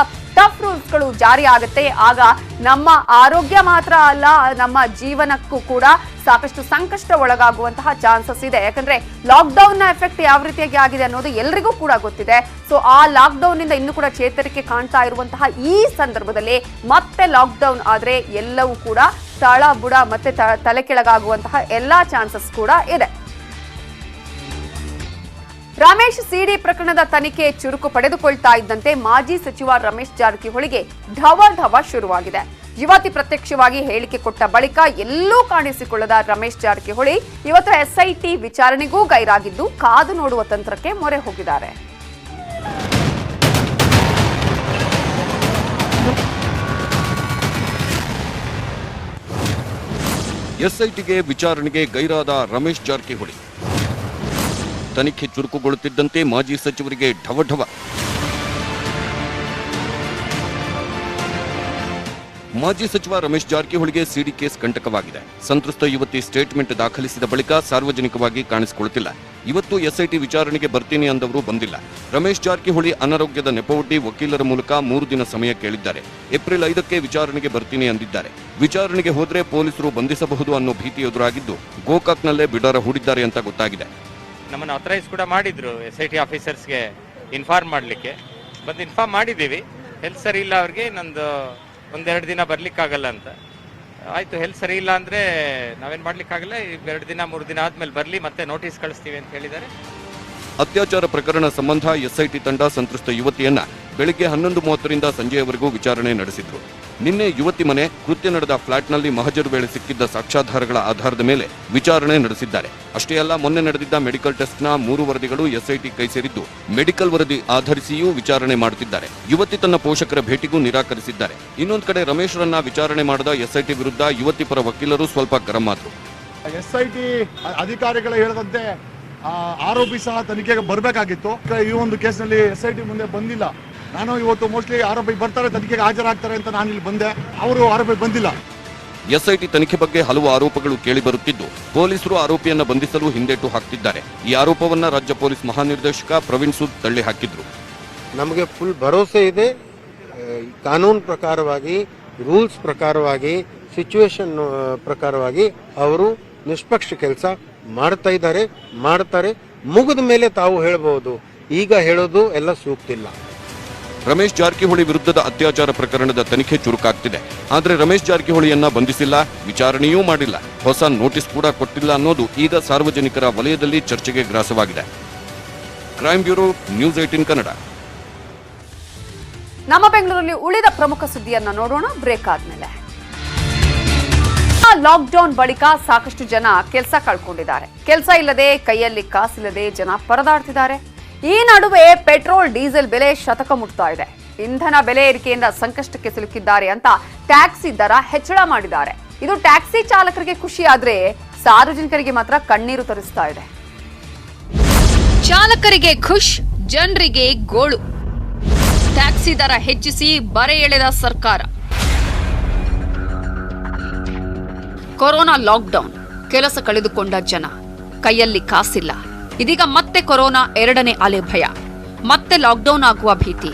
ಟಫ್ ರೂಲ್ಸ್ಗಳು ಜಾರಿ ಆಗುತ್ತೆ. ಆಗ ನಮ್ಮ ಆರೋಗ್ಯ ಮಾತ್ರ ಅಲ್ಲ, ನಮ್ಮ ಜೀವನಕ್ಕೂ ಕೂಡ ಸಾಕಷ್ಟು ಸಂಕಷ್ಟ ಒಳಗಾಗುವಂತಹ ಚಾನ್ಸಸ್ ಇದೆ. ಯಾಕಂದ್ರೆ ಲಾಕ್ಡೌನ್ ನ ಎಫೆಕ್ಟ್ ಯಾವ ರೀತಿಯಾಗಿ ಆಗಿದೆ ಅನ್ನೋದು ಎಲ್ರಿಗೂ ಕೂಡ ಗೊತ್ತಿದೆ. ಸೊ ಆ ಲಾಕ್ಡೌನ್ ನಿಂದ ಇನ್ನೂ ಕೂಡ ಚೇತರಿಕೆ ಕಾಣ್ತಾ ಇರುವಂತಹ ಈ ಸಂದರ್ಭದಲ್ಲಿ ಮತ್ತೆ ಲಾಕ್ಡೌನ್ ಆದ್ರೆ ಎಲ್ಲವೂ ಕೂಡ ತಳಬುಡ ಮತ್ತೆ ತಲೆ ಕೆಳಗಾಗುವಂತಹ ಎಲ್ಲಾ ಚಾನ್ಸಸ್ ಕೂಡ ಇದೆ. ರಮೇಶ್ ಸಿಡಿ ಪ್ರಕರಣದ ತನಿಖೆ ಚುರುಕು ಪಡೆದುಕೊಳ್ತಾ ಇದ್ದಂತೆ ಮಾಜಿ ಸಚಿವ ರಮೇಶ್ ಜಾರಕಿಹೊಳಿಗೆ ಢವ ಶುರುವಾಗಿದೆ. ಯುವತಿ ಪ್ರತ್ಯಕ್ಷವಾಗಿ ಹೇಳಿಕೆ ಕೊಟ್ಟ ಬಳಿಕ ಎಲ್ಲೂ ಕಾಣಿಸಿಕೊಳ್ಳದ ರಮೇಶ್ ಜಾರಕಿಹೊಳಿ ಇವತ್ತು ಎಸ್ಐಟಿ ವಿಚಾರಣೆಗೂ ಗೈರಾಗಿದ್ದು ಕಾದು ನೋಡುವ ತಂತ್ರಕ್ಕೆ ಮೊರೆ ಹೋಗಿದ್ದಾರೆ. ಎಸ್ಐಟಿಗೆ ವಿಚಾರಣೆಗೆ ಗೈರಾದ ರಮೇಶ್ ಜಾರಕಿಹೊಳಿ. ತನಿಖೆ ಚುರುಕುಗೊಳ್ಳುತ್ತಿದ್ದಂತೆ ಮಾಜಿ ಸಚಿವರಿಗೆ ಢವ. ಮಾಜಿ ಸಚಿವ ರಮೇಶ್ ಜಾರಕಿಹೊಳಿಗೆ ಸಿಡಿ ಕೇಸ್ ಕಂಟಕವಾಗಿದೆ. ಸಂತ್ರಸ್ತ ಯುವತಿ ಸ್ಟೇಟ್ಮೆಂಟ್ ದಾಖಲಿಸಿದ ಬಳಿಕ ಸಾರ್ವಜನಿಕವಾಗಿ ಕಾಣಿಸಿಕೊಳ್ಳುತ್ತಿಲ್ಲ. ಇವತ್ತು ಎಸ್ಐಟಿ ವಿಚಾರಣೆಗೆ ಬರ್ತೀನಿ ಅಂದವರು ಬಂದಿಲ್ಲ. ರಮೇಶ್ ಜಾರಕಿಹೊಳಿ ಅನಾರೋಗ್ಯದ ನೆಪವೊಡ್ಡಿ ವಕೀಲರ ಮೂಲಕ 3 ದಿನ ಸಮಯ ಕೇಳಿದ್ದಾರೆ. ಏಪ್ರಿಲ್ 5ಕ್ಕೆ ವಿಚಾರಣೆಗೆ ಬರ್ತೀನಿ ಅಂದಿದ್ದಾರೆ. ವಿಚಾರಣೆಗೆ ಹೋದ್ರೆ ಪೊಲೀಸರು ಬಂಧಿಸಬಹುದು ಅನ್ನೋ ಭೀತಿ ಎದುರಾಗಿದ್ದು ಗೋಕಾಕ್ನಲ್ಲೇ ಬಿಡಾರ ಹೂಡಿದ್ದಾರೆ ಅಂತ ಗೊತ್ತಾಗಿದೆ. ನಮ್ಮನ್ನು ಅಥರೈಸ್ ಕೂಡ ಮಾಡಿದ್ರು ಎಸ್ಐಟಿ ಆಫೀಸರ್ಸ್ಗೆ ಇನ್ಫಾರ್ಮ್ ಮಾಡಲಿಕ್ಕೆ. ಬಂದು ಇನ್ಫಾರ್ಮ್ ಮಾಡಿದ್ದೀವಿ. ಹೆಲ್ತ್ ಸರಿ ಇಲ್ಲ ಅವ್ರಿಗೆ, ನಂದು 1-2 ದಿನ ಬರ್ಲಿಕ್ಕಾಗಲ್ಲ ಅಂತ. ಆಯ್ತು, ಹೆಲ್ತ್ ಸರಿ ಇಲ್ಲ ಅಂದ್ರೆ ನಾವೇನ್ ಮಾಡ್ಲಿಕ್ಕಾಗಲ್ಲ, 2 ದಿನ 3 ದಿನ ಆದ್ಮೇಲೆ ಬರ್ಲಿ, ಮತ್ತೆ ನೋಟಿಸ್ ಕಳಿಸ್ತೀವಿ ಅಂತ ಹೇಳಿದ್ದಾರೆ. ಅತ್ಯಾಚಾರ ಪ್ರಕರಣ ಸಂಬಂಧ ಎಸ್ಐಟಿ ತಂಡ ಸಂತ್ರಸ್ತ ಯುವತಿಯನ್ನ ಬೆಳಿಗ್ಗೆ 11:30ರಿಂದ ಸಂಜೆಯವರೆಗೂ ವಿಚಾರಣೆ ನಡೆಸಿದ್ರು. ನಿನ್ನೆ ಯುವತಿ ಮನೆ, ಕೃತ್ಯ ನಡೆದ ಫ್ಲಾಟ್ನಲ್ಲಿ ಮಹಜರು ವೇಳೆ ಸಿಕ್ಕಿದ್ದ ಸಾಕ್ಷ್ಯಾಧಾರಗಳ ಆಧಾರದ ಮೇಲೆ ವಿಚಾರಣೆ ನಡೆಸಿದ್ದಾರೆ. ಅಷ್ಟೇ ಅಲ್ಲ, ಮೊನ್ನೆ ನಡೆದಿದ್ದ ಮೆಡಿಕಲ್ ಟೆಸ್ಟ್ನ 3 ವರದಿಗಳು ಎಸ್ಐಟಿ ಕೈ ಸೇರಿದ್ದು ಮೆಡಿಕಲ್ ವರದಿ ಆಧರಿಸಿಯೂ ವಿಚಾರಣೆ ಮಾಡುತ್ತಿದ್ದಾರೆ. ಯುವತಿ ತನ್ನ ಪೋಷಕರ ಭೇಟಿಗೂ ನಿರಾಕರಿಸಿದ್ದಾರೆ. ಇನ್ನೊಂದು ಕಡೆ ರಮೇಶ್ರನ್ನ ವಿಚಾರಣೆ ಮಾಡಿದ ಎಸ್ಐಟಿ ವಿರುದ್ಧ ಯುವತಿ ಪರ ವಕೀಲರು ಸ್ವಲ್ಪ ಗರಂ ಆದ್ರು. ಎಸ್ಐಟಿ ಅಧಿಕಾರಿಗಳು ಹೇಳದಂತೆ ಆರೋಪಿ ಸಹ ತನಿಖೆಗೆ ಬರಬೇಕಾಗಿತ್ತು. ಈ ಒಂದು ಕೇಸ್ನಲ್ಲಿ ಎಸ್ಐಟಿ ಮುಂದೆ ಬಂದಿಲ್ಲ. ನಾನು ಇವತ್ತು ಮೋಸ್ಟ್ಲಿ ಆರೋಪಿ ಬರ್ತಾರೆ, ತನಿಖೆಗೆ ಹಾಜರಾಗ್ತಾರೆ ಅಂತ ನಾನು ಇಲ್ಲಿ ಬಂದೆ. ಅವರು ಆರೋಪಿ ಬಂದಿಲ್ಲ. ಎಸ್ಐಟಿ ತನಿಖೆ ಬಗ್ಗೆ ಹಲವು ಆರೋಪಗಳು ಕೇಳಿ ಬರುತ್ತಿದ್ದು ಪೊಲೀಸರು ಆರೋಪಿಯನ್ನ ಬಂಧಿಸಲು ಹಿಂದೇಟು ಹಾಕ್ತಿದ್ದಾರೆ. ಈ ಆರೋಪವನ್ನ ರಾಜ್ಯ ಪೊಲೀಸ್ ಮಹಾನಿರ್ದೇಶಕ ಪ್ರವೀಣ್ ಸೂದ್ ತಳ್ಳಿ ಹಾಕಿದ್ರು. ನಮಗೆ ಫುಲ್ ಭರವಸೆ ಇದೆ. ಕಾನೂನು ಪ್ರಕಾರವಾಗಿ, ರೂಲ್ಸ್ ಪ್ರಕಾರವಾಗಿ, ಸಿಚುವೇಶನ್ ಪ್ರಕಾರವಾಗಿ ಅವರು ನಿಷ್ಪಕ್ಷ ಕೆಲಸ ಮಾಡ್ತಾರೆ. ಮುಗಿದ ಮೇಲೆ ತಾವು ಹೇಳಬಹುದು, ಈಗ ಹೇಳೋದು ಎಲ್ಲ ಸೂಕ್ತಿಲ್ಲ. ರಮೇಶ್ ಜಾರಕಿಹೊಳಿ ವಿರುದ್ಧದ ಅತ್ಯಾಚಾರ ಪ್ರಕರಣದ ತನಿಖೆ ಚುರುಕಾಗ್ತಿದೆ. ಆದರೆ ರಮೇಶ್ ಜಾರಕಿಹೊಳಿಯನ್ನ ಬಂಧಿಸಿಲ್ಲ, ವಿಚಾರಣೆಯೂ ಮಾಡಿಲ್ಲ, ಹೊಸ ನೋಟಿಸ್ ಕೂಡ ಕೊಟ್ಟಿಲ್ಲ ಅನ್ನೋದು ಈಗ ಸಾರ್ವಜನಿಕರ ವಲಯದಲ್ಲಿ ಚರ್ಚೆಗೆ ಗ್ರಾಸವಾಗಿದೆ. Crime bureau, news 18 Kannada. ನಮ್ಮ ಬೆಂಗಳೂರಲ್ಲಿ ಉಳಿದ ಪ್ರಮುಖ ಸುದ್ದಿಯನ್ನ ನೋಡೋಣ ಬ್ರೇಕ್ ಆದ್ಮೇಲೆ. ಲಾಕ್ಡೌನ್ ಬಳಿಕ ಸಾಕಷ್ಟು ಜನ ಕೆಲಸ ಕಳ್ಕೊಂಡಿದ್ದಾರೆ. ಕೆಲಸ ಇಲ್ಲದೆ, ಕೈಯಲ್ಲಿ ಕಾಸಿಲ್ಲದೆ ಜನ ಪರದಾಡ್ತಿದ್ದಾರೆ. ಈ ನಡುವೆ ಪೆಟ್ರೋಲ್ ಡೀಸೆಲ್ ಬೆಲೆ ಶತಕ ಮುಟ್ತಾ ಇದೆ. ಇಂಧನ ಬೆಲೆ ಏರಿಕೆಯಿಂದ ಸಂಕಷ್ಟಕ್ಕೆ ಸಿಲುಕಿದ್ದಾರೆ ಅಂತ ಟ್ಯಾಕ್ಸಿ ದರ ಹೆಚ್ಚಳ ಮಾಡಿದ್ದಾರೆ. ಇದು ಟ್ಯಾಕ್ಸಿ ಚಾಲಕರಿಗೆ ಖುಷಿ ಆದ್ರೆ ಸಾರ್ವಜನಿಕರಿಗೆ ಮಾತ್ರ ಕಣ್ಣೀರು ತರಿಸ್ತಾ ಇದೆ. ಚಾಲಕರಿಗೆ ಖುಷ್, ಜನರಿಗೆ ಗೋಳು. ಟ್ಯಾಕ್ಸಿ ದರ ಹೆಚ್ಚಿಸಿ ಬರೆ ಎಳೆದ ಸರ್ಕಾರ. ಕೊರೋನಾ ಲಾಕ್ಡೌನ್, ಕೆಲಸ ಕಳೆದುಕೊಂಡ ಜನ, ಕೈಯಲ್ಲಿ ಕಾಸಿಲ್ಲ. ಇದೀಗ ಮತ್ತೆ ಕೊರೋನಾ 2ನೇ ಅಲೆ ಭಯ, ಮತ್ತೆ ಲಾಕ್ಡೌನ್ ಆಗುವ ಭೀತಿ.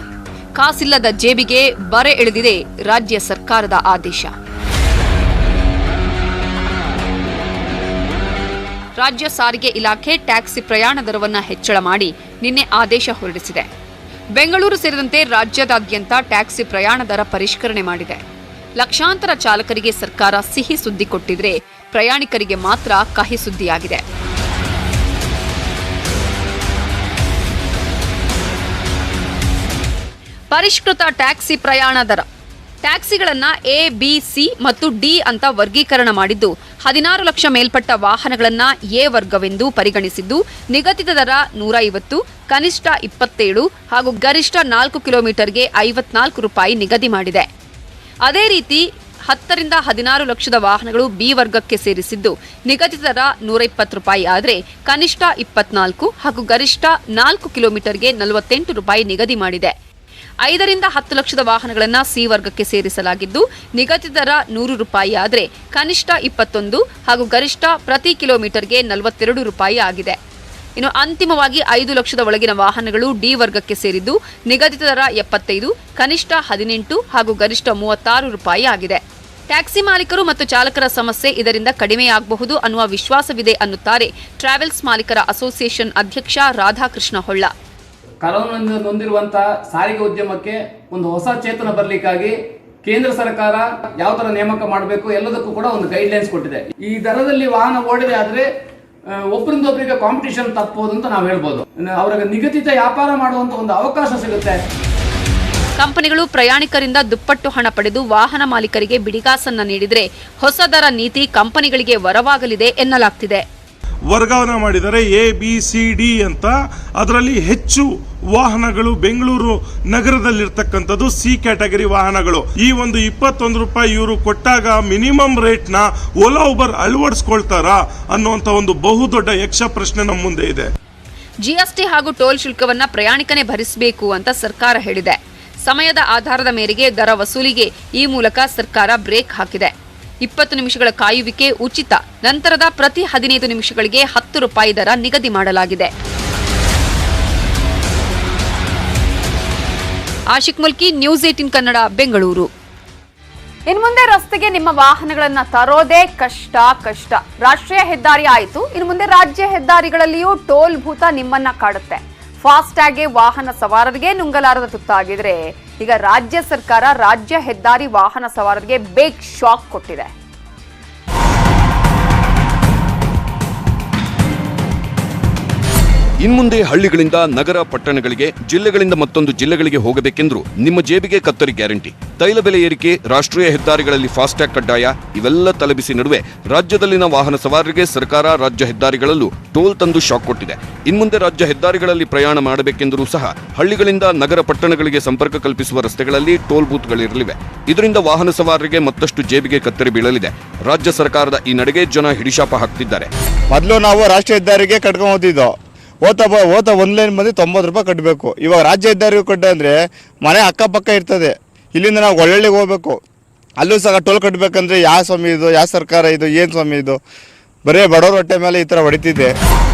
ಕಾಸಿಲ್ಲದ ಜೇಬಿಗೆ ಬರೆ ಎಳೆದಿದೆ ರಾಜ್ಯ ಸರ್ಕಾರದ ಆದೇಶ. ರಾಜ್ಯ ಸಾರಿಗೆ ಇಲಾಖೆ ಟ್ಯಾಕ್ಸಿ ಪ್ರಯಾಣ ದರವನ್ನು ಹೆಚ್ಚಳ ಮಾಡಿ ನಿನ್ನೆ ಆದೇಶ ಹೊರಡಿಸಿದೆ. ಬೆಂಗಳೂರು ಸೇರಿದಂತೆ ರಾಜ್ಯದಾದ್ಯಂತ ಟ್ಯಾಕ್ಸಿ ಪ್ರಯಾಣ ದರ ಪರಿಷ್ಕರಣೆ ಮಾಡಿದೆ. ಲಕ್ಷಾಂತರ ಚಾಲಕರಿಗೆ ಸರ್ಕಾರ ಸಿಹಿ ಸುದ್ದಿ ಕೊಟ್ಟಿದ್ರೆ ಪ್ರಯಾಣಿಕರಿಗೆ ಮಾತ್ರ ಕಹಿ ಸುದ್ದಿಯಾಗಿದೆ. ಪರಿಷ್ಕೃತ ಟ್ಯಾಕ್ಸಿ ಪ್ರಯಾಣ ದರ ಟ್ಯಾಕ್ಸಿಗಳನ್ನ ಎ, ಬಿ, ಸಿ ಮತ್ತು ಡಿ ಅಂತ ವರ್ಗೀಕರಣ ಮಾಡಿದ್ದು 16 ಲಕ್ಷ ಮೇಲ್ಪಟ್ಟ ವಾಹನಗಳನ್ನ ಎ ವರ್ಗವೆಂದು ಪರಿಗಣಿಸಿದ್ದು ನಿಗದಿತ ದರ 150, ಕನಿಷ್ಠ 27 ಹಾಗೂ ಗರಿಷ್ಠ 4 ಕಿಲೋಮೀಟರ್ಗೆ 54 ರೂಪಾಯಿ ನಿಗದಿ ಮಾಡಿದೆ. ಅದೇ ರೀತಿ 10 ರಿಂದ 16 ಲಕ್ಷದ ವಾಹನಗಳು ಬಿ ವರ್ಗಕ್ಕೆ ಸೇರಿಸಿದ್ದು ನಿಗದಿತ ದರ 120 ರೂಪಾಯಿ ಆದರೆ ಕನಿಷ್ಠ 24 ಹಾಗೂ ಗರಿಷ್ಠ 4 ಕಿಲೋಮೀಟರ್ಗೆ 48 ರೂಪಾಯಿ ನಿಗದಿ ಮಾಡಿದೆ. 5 ರಿಂದ 10 ಲಕ್ಷದ ವಾಹನಗಳನ್ನು ಸಿ ವರ್ಗಕ್ಕೆ ಸೇರಿಸಲಾಗಿದ್ದು ನಿಗದಿತ ದರ 100 ರೂಪಾಯಿ ಆದರೆ ಕನಿಷ್ಠ 21 ಹಾಗೂ ಗರಿಷ್ಠ ಪ್ರತಿ ಕಿಲೋಮೀಟರ್ಗೆ 42 ರೂಪಾಯಿ ಆಗಿದೆ. ಇನ್ನು ಅಂತಿಮವಾಗಿ 5 ಲಕ್ಷದ ಒಳಗಿನ ವಾಹನಗಳು ಡಿ ವರ್ಗಕ್ಕೆ ಸೇರಿದ್ದು ನಿಗದಿತ ದರ 75, ಕನಿಷ್ಠ 18 ಹಾಗೂ ಗರಿಷ್ಠ 36 ರೂಪಾಯಿ ಆಗಿದೆ. ಟ್ಯಾಕ್ಸಿ ಮಾಲೀಕರು ಮತ್ತು ಚಾಲಕರ ಸಮಸ್ಯೆ ಇದರಿಂದ ಕಡಿಮೆಯಾಗಬಹುದು ಅನ್ನುವ ವಿಶ್ವಾಸವಿದೆ ಅನ್ನುತ್ತಾರೆ ಟ್ರಾವೆಲ್ಸ್ ಮಾಲೀಕರ ಅಸೋಸಿಯೇಷನ್ ಅಧ್ಯಕ್ಷ ರಾಧಾಕೃಷ್ಣ ಹೊಳ್ಳ. ಕರೋನಾದಿಂದ ನೊಂದಿರುವಂತಹ ಸಾರಿಗೆ ಉದ್ಯಮಕ್ಕೆ ಒಂದು ಹೊಸ ಚೇತನ ಬರಲಿಕ್ಕಾಗಿ ಕೇಂದ್ರ ಸರ್ಕಾರ ಯಾವ ತರ ನೇಮಕ ಮಾಡಬೇಕು ಎಲ್ಲದಕ್ಕೂ ಕೂಡ ಒಂದು ಗೈಡ್ಲೈನ್ಸ್ ಕೊಟ್ಟಿದೆ. ಈ ದರದಲ್ಲಿ ವಾಹನ ಓಡಿದೆ ಆದ್ರೆ ಒಬ್ಬರಿಂದ ಒಬ್ಬರಿಗೆ ಕಾಂಪಿಟೇಷನ್ ತಪ್ಪಬಹುದು ಅಂತ ನಾವು ಹೇಳ್ಬೋದು. ಅವರಿಗೆ ನಿಗದಿತ ವ್ಯಾಪಾರ ಮಾಡುವಂತ ಒಂದು ಅವಕಾಶ ಸಿಗುತ್ತೆ. ಕಂಪನಿಗಳು ಪ್ರಯಾಣಿಕರಿಂದ ದುಪ್ಪಟ್ಟು ಹಣ ಪಡೆದು ವಾಹನ ಮಾಲೀಕರಿಗೆ ಬಿಡಿಗಾಸನ್ನ ನೀಡಿದರೆ ಹೊಸ ದರ ನೀತಿ ಕಂಪನಿಗಳಿಗೆ ವರವಾಗಲಿದೆ ಎನ್ನಲಾಗ್ತಿದೆ. ವರ್ಗಾವಣೆ ಮಾಡಿದರೆ ಎ, ಬಿ, ಸಿ, ಡಿ ಅಂತ. ಅದರಲ್ಲಿ ಹೆಚ್ಚು ವಾಹನಗಳು ಬೆಂಗಳೂರು ನಗರದಲ್ಲಿರ್ತಕ್ಕಂಥದ್ದು ಸಿ ಕ್ಯಾಟಗರಿ ವಾಹನಗಳು. ಈ ಒಂದು 21 ರೂಪಾಯಿ ಇವರು ಕೊಟ್ಟಾಗ ಮಿನಿಮಮ್ ರೇಟ್ನ ಓಲಾ ಉಬರ್ ಅಳವಡಿಸ್ಕೊಳ್ತಾರಾ ಅನ್ನುವಂಥ ಒಂದು ಬಹುದೊಡ್ಡ ಯಕ್ಷ ಪ್ರಶ್ನೆ ನಮ್ಮ ಮುಂದೆ ಇದೆ. ಜಿಎಸ್ಟಿ ಹಾಗೂ ಟೋಲ್ ಶುಲ್ಕವನ್ನ ಪ್ರಯಾಣಿಕನೇ ಭರಿಸಬೇಕು ಅಂತ ಸರ್ಕಾರ ಹೇಳಿದೆ. ಸಮಯದ ಆಧಾರದ ಮೇರೆಗೆ ದರ ವಸೂಲಿಗೆ ಈ ಮೂಲಕ ಸರ್ಕಾರ ಬ್ರೇಕ್ ಹಾಕಿದೆ. 20 ನಿಮಿಷಗಳ ಕಾಯುವಿಕೆ ಉಚಿತ, ನಂತರದ ಪ್ರತಿ 15 ನಿಮಿಷಗಳಿಗೆ 10 ರೂಪಾಯಿ ದರ ನಿಗದಿ ಮಾಡಲಾಗಿದೆ. ಆಶಿಕ್ ಮುಲ್ಕಿ, ನ್ಯೂಸ್ 18 ಕನ್ನಡ, ಬೆಂಗಳೂರು. ಇನ್ನು ಮುಂದೆ ರಸ್ತೆಗೆ ನಿಮ್ಮ ವಾಹನಗಳನ್ನ ತರೋದೇ ಕಷ್ಟ. ರಾಷ್ಟ್ರೀಯ ಹೆದ್ದಾರಿ ಆಯಿತು, ಇನ್ನು ಮುಂದೆ ರಾಜ್ಯ ಹೆದ್ದಾರಿಗಳಲ್ಲಿಯೂ ಟೋಲ್ ಭೂತ ನಿಮ್ಮನ್ನ ಕಾಡುತ್ತೆ. ಫಾಸ್ಟ್ಯಾಗ್ಗೆ ವಾಹನ ಸವಾರರಿಗೆ ನುಂಗಲಾರದ ತುತ್ತಾಗಿದ್ರೆ ಈಗ ರಾಜ್ಯ ಸರ್ಕಾರ ರಾಜ್ಯ ಹೆದ್ದಾರಿ ವಾಹನ ಸವಾರರಿಗೆ ಬಿಗ್ ಶಾಕ್ ಕೊಟ್ಟಿದೆ. ಇನ್ಮುಂದೆ ಹಳ್ಳಿಗಳಿಂದ ನಗರ ಪಟ್ಟಣಗಳಿಗೆ, ಜಿಲ್ಲೆಗಳಿಂದ ಮತ್ತೊಂದು ಜಿಲ್ಲೆಗಳಿಗೆ ಹೋಗಬೇಕೆಂದ್ರೂ ನಿಮ್ಮ ಜೇಬಿಗೆ ಕತ್ತರಿ ಗ್ಯಾರಂಟಿ. ತೈಲ ಬೆಲೆ ಏರಿಕೆ, ರಾಷ್ಟ್ರೀಯ ಹೆದ್ದಾರಿಗಳಲ್ಲಿ ಫಾಸ್ಟ್ಯಾಗ್ ಕಡ್ಡಾಯ ಇವೆಲ್ಲ ತಲೆಬಿಸಿ ನಡುವೆ ರಾಜ್ಯದಲ್ಲಿನ ವಾಹನ ಸವಾರರಿಗೆ ಸರ್ಕಾರ ರಾಜ್ಯ ಹೆದ್ದಾರಿಗಳಲ್ಲೂ ಟೋಲ್ ತಂದು ಶಾಕ್ ಕೊಟ್ಟಿದೆ. ಇನ್ಮುಂದೆ ರಾಜ್ಯ ಹೆದ್ದಾರಿಗಳಲ್ಲಿ ಪ್ರಯಾಣ ಮಾಡಬೇಕೆಂದರೂ ಸಹ ಹಳ್ಳಿಗಳಿಂದ ನಗರ ಪಟ್ಟಣಗಳಿಗೆ ಸಂಪರ್ಕ ಕಲ್ಪಿಸುವ ರಸ್ತೆಗಳಲ್ಲಿ ಟೋಲ್ ಬೂತ್ಗಳಿರಲಿವೆ. ಇದರಿಂದ ವಾಹನ ಸವಾರರಿಗೆ ಮತ್ತಷ್ಟು ಜೇಬಿಗೆ ಕತ್ತರಿ ಬೀಳಲಿದೆ. ರಾಜ್ಯ ಸರ್ಕಾರದ ಈ ನಡೆಗೆ ಜನ ಹಿಡಿಶಾಪ ಹಾಕ್ತಿದ್ದಾರೆ. ಮೊದಲು ನಾವು ರಾಷ್ಟ್ರೀಯ ಹೆದ್ದಾರಿಗೆ ಕಟ್ಕೊಂಡು ಹೋಗ್ತಿದ್ದೋ, ಓತ ಒಂದು ಲೈನ್ ಬಂದು 90 ರೂಪಾಯಿ ಕಟ್ಟಬೇಕು. ಇವಾಗ ರಾಜ್ಯ ಹೆದ್ದಾರಿಗೆ ಕಟ್ಟ ಅಂದರೆ ಮನೆ ಅಕ್ಕಪಕ್ಕ ಇರ್ತದೆ. ಇಲ್ಲಿಂದ ನಾವು ಒಳ್ಳೊಳ್ಳೆಗೆ ಹೋಗ್ಬೇಕು, ಅಲ್ಲೂ ಸಹ ಟೋಲ್ ಕಟ್ಟಬೇಕಂದ್ರೆ ಯಾವ ಸ್ವಾಮಿ ಇದು, ಯಾವ ಸರ್ಕಾರ ಇದು, ಏನು ಸ್ವಾಮಿ ಇದು, ಬರೇ ಬಡವರ ಹೊಟ್ಟೆ ಮೇಲೆ ಈ ಥರ ಹೊಡಿತಿದೆ.